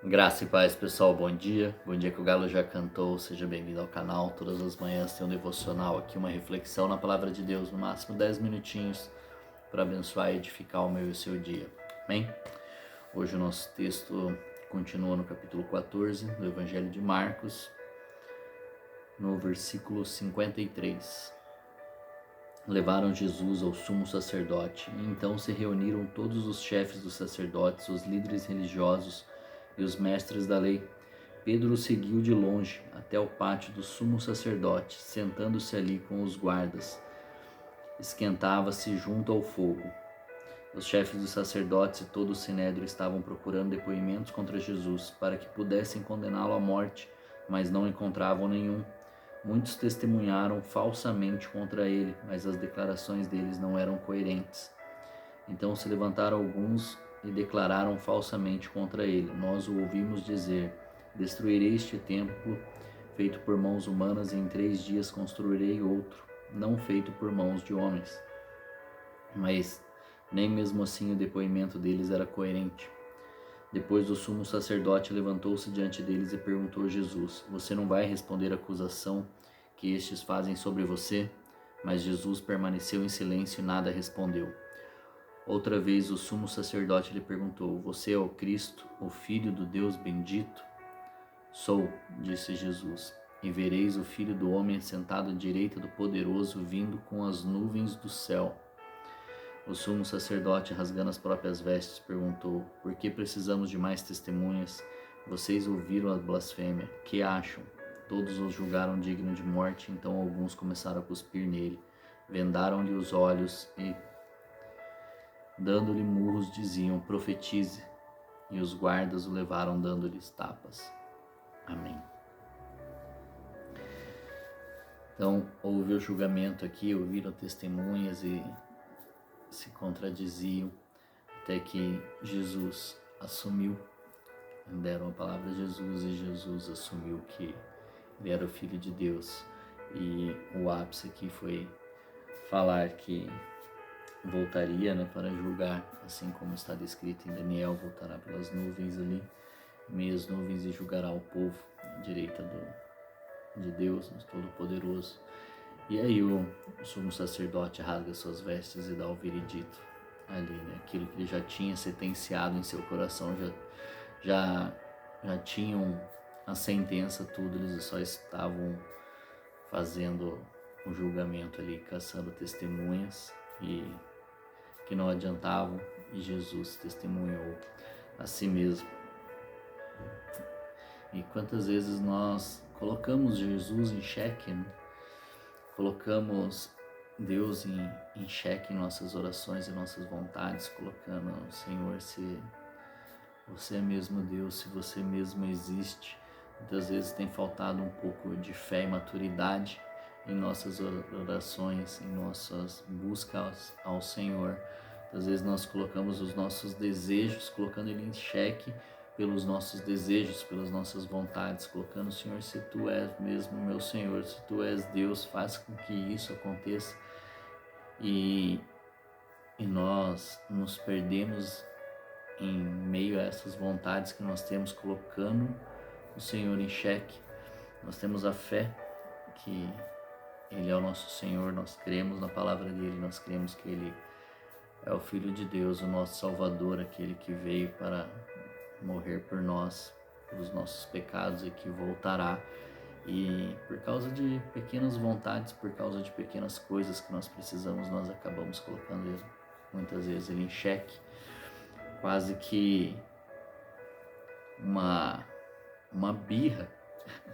Graça e paz, pessoal, bom dia. Bom dia que o galo já cantou, seja bem-vindo ao canal. Todas as manhãs tem um devocional aqui, uma reflexão na palavra de Deus, no máximo 10 minutinhos para abençoar e edificar o meu e o seu dia. Amém? Hoje o nosso texto continua no capítulo 14 do Evangelho de Marcos, no versículo 53. Levaram Jesus ao sumo sacerdote e então se reuniram todos os chefes dos sacerdotes, os líderes religiosos e os mestres da lei. Pedro o seguiu de longe até o pátio do sumo sacerdote, sentando-se ali com os guardas. Esquentava-se junto ao fogo. Os chefes dos sacerdotes e todo o sinédrio estavam procurando depoimentos contra Jesus, para que pudessem condená-lo à morte, mas não encontravam nenhum. Muitos testemunharam falsamente contra ele, mas as declarações deles não eram coerentes. Então se levantaram alguns e declararam falsamente contra ele: Nós o ouvimos dizer: Destruirei este templo feito por mãos humanas e em 3 dias construirei outro, não feito por mãos de homens. Mas nem mesmo assim o depoimento deles era coerente. Depois o sumo sacerdote levantou-se diante deles e perguntou a Jesus: Você não vai responder à acusação que estes fazem sobre você? Mas Jesus permaneceu em silêncio e nada respondeu. Outra vez o sumo sacerdote lhe perguntou: Você é o Cristo, o Filho do Deus bendito? Sou, disse Jesus, e vereis o Filho do Homem sentado à direita do Poderoso, vindo com as nuvens do céu. O sumo sacerdote, rasgando as próprias vestes, perguntou: Por que precisamos de mais testemunhas? Vocês ouviram a blasfêmia. Que acham? Todos o julgaram digno de morte, então alguns começaram a cuspir nele. Vendaram-lhe os olhos e, dando-lhe murros, diziam: Profetize. E os guardas o levaram dando-lhes tapas. Amém. Então, houve o julgamento aqui, ouviram testemunhas e se contradiziam, até que Jesus assumiu, deram a palavra a Jesus e Jesus assumiu que ele era o Filho de Deus. E o ápice aqui foi falar que voltaria, para julgar, assim como está descrito em Daniel, voltará pelas nuvens ali, meias nuvens, e julgará o povo à direita de Deus, Todo-Poderoso. E aí o sumo sacerdote rasga suas vestes e dá o veredito ali, aquilo que ele já tinha sentenciado em seu coração, já tinham a sentença, tudo, eles só estavam fazendo o julgamento ali, caçando testemunhas e que não adiantavam, e Jesus testemunhou a si mesmo. E quantas vezes nós colocamos Jesus em xeque, colocamos Deus em xeque em nossas orações e nossas vontades, colocando: Senhor, se você é mesmo Deus, se você mesmo existe. Muitas vezes tem faltado um pouco de fé e maturidade em nossas orações, em nossas buscas ao Senhor. Às vezes nós colocamos os nossos desejos, colocando ele em xeque pelos nossos desejos, pelas nossas vontades, colocando: Senhor, se Tu és mesmo meu Senhor, se Tu és Deus, faz com que isso aconteça. E nós nos perdemos em meio a essas vontades que nós temos, colocando o Senhor em xeque. Nós temos a fé que Ele é o nosso Senhor, nós cremos na palavra dEle, nós cremos que Ele é o Filho de Deus, o nosso Salvador, aquele que veio para morrer por nós, pelos nossos pecados, e que voltará. E por causa de pequenas vontades, por causa de pequenas coisas que nós precisamos, nós acabamos colocando ele, muitas vezes ele em xeque, quase que uma birra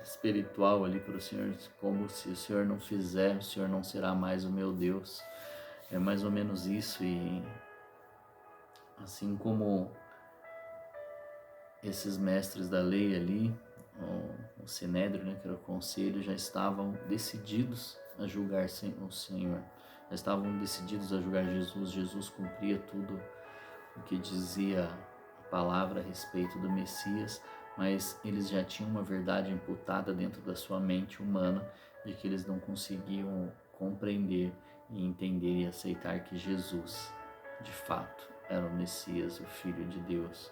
espiritual ali para o Senhor, como se o Senhor não fizer, o Senhor não será mais o meu Deus. É mais ou menos isso. E assim como esses mestres da lei ali, o Sinédrio, que era o conselho, já estavam decididos a julgar o Senhor, já estavam decididos a julgar Jesus. Jesus cumpria tudo o que dizia a palavra a respeito do Messias, mas eles já tinham uma verdade imputada dentro da sua mente humana, de que eles não conseguiam compreender e entender e aceitar que Jesus, de fato, era o Messias, o Filho de Deus,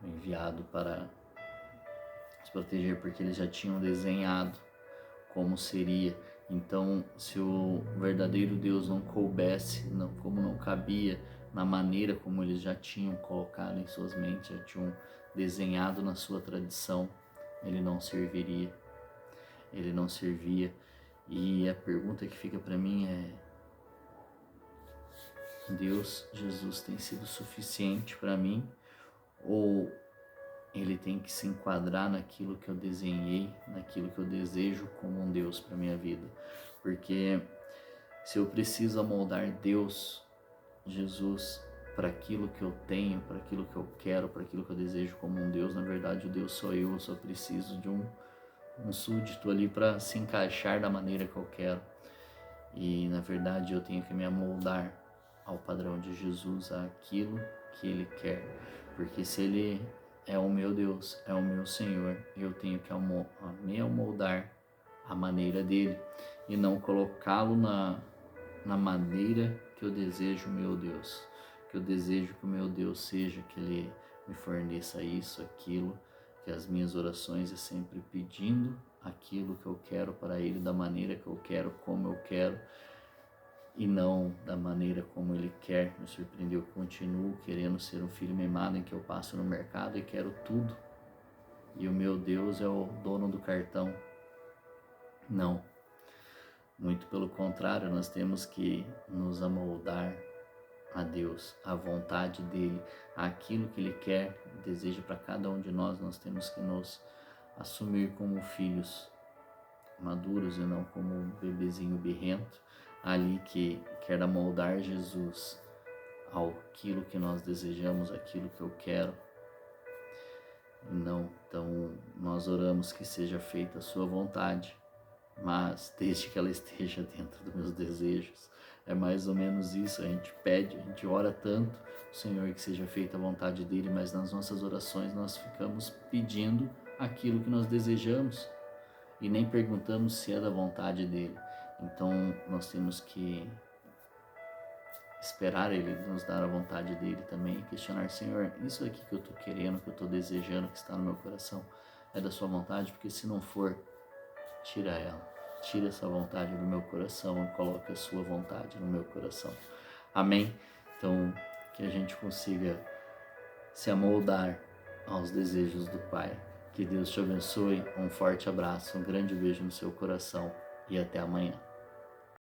enviado para se proteger porque eles já tinham desenhado como seria. Então, se o verdadeiro Deus não coubesse, como não cabia na maneira como eles já tinham colocado em suas mentes, já tinham desenhado na sua tradição, ele não serviria. Ele não servia. E a pergunta que fica para mim é: Deus, Jesus tem sido suficiente para mim? Ou ele tem que se enquadrar naquilo que eu desenhei, naquilo que eu desejo como um Deus para minha vida? Porque se eu preciso amoldar Deus, Jesus, para aquilo que eu tenho, para aquilo que eu quero, para aquilo que eu desejo como um Deus, na verdade o Deus sou eu só preciso de um súdito ali para se encaixar da maneira que eu quero. E na verdade eu tenho que me amoldar ao padrão de Jesus, àquilo que Ele quer. Porque se Ele é o meu Deus, é o meu Senhor, eu tenho que me amoldar à maneira dEle e não colocá-lo na maneira que eu desejo o meu Deus. Que eu desejo que o meu Deus seja, que Ele me forneça isso, aquilo, que as minhas orações é sempre pedindo aquilo que eu quero para Ele, da maneira que eu quero, como eu quero, e não da maneira como Ele quer me surpreender. Eu continuo querendo ser um filho mimado em que eu passo no mercado e quero tudo, e o meu Deus é o dono do cartão. Não, muito pelo contrário, nós temos que nos amoldar a Deus, à vontade dEle, àquilo que Ele quer, deseja para cada um de nós. Nós temos que nos assumir como filhos maduros e não como um bebezinho birrento ali que quer amoldar Jesus àquilo que nós desejamos, aquilo que eu quero. Não, então nós oramos que seja feita a sua vontade, mas desde que ela esteja dentro dos meus desejos. É mais ou menos isso, a gente pede, a gente ora tanto ao Senhor que seja feita a vontade dEle, mas nas nossas orações nós ficamos pedindo aquilo que nós desejamos e nem perguntamos se é da vontade dEle. Então nós temos que esperar Ele nos dar a vontade dEle também e questionar: Senhor, isso aqui que eu estou querendo, que eu estou desejando, que está no meu coração, é da sua vontade? Porque se não for, tira ela, tira essa vontade do meu coração e coloque a sua vontade no meu coração. Amém? Então, que a gente consiga se amoldar aos desejos do Pai. Que Deus te abençoe, um forte abraço, um grande beijo no seu coração e até amanhã.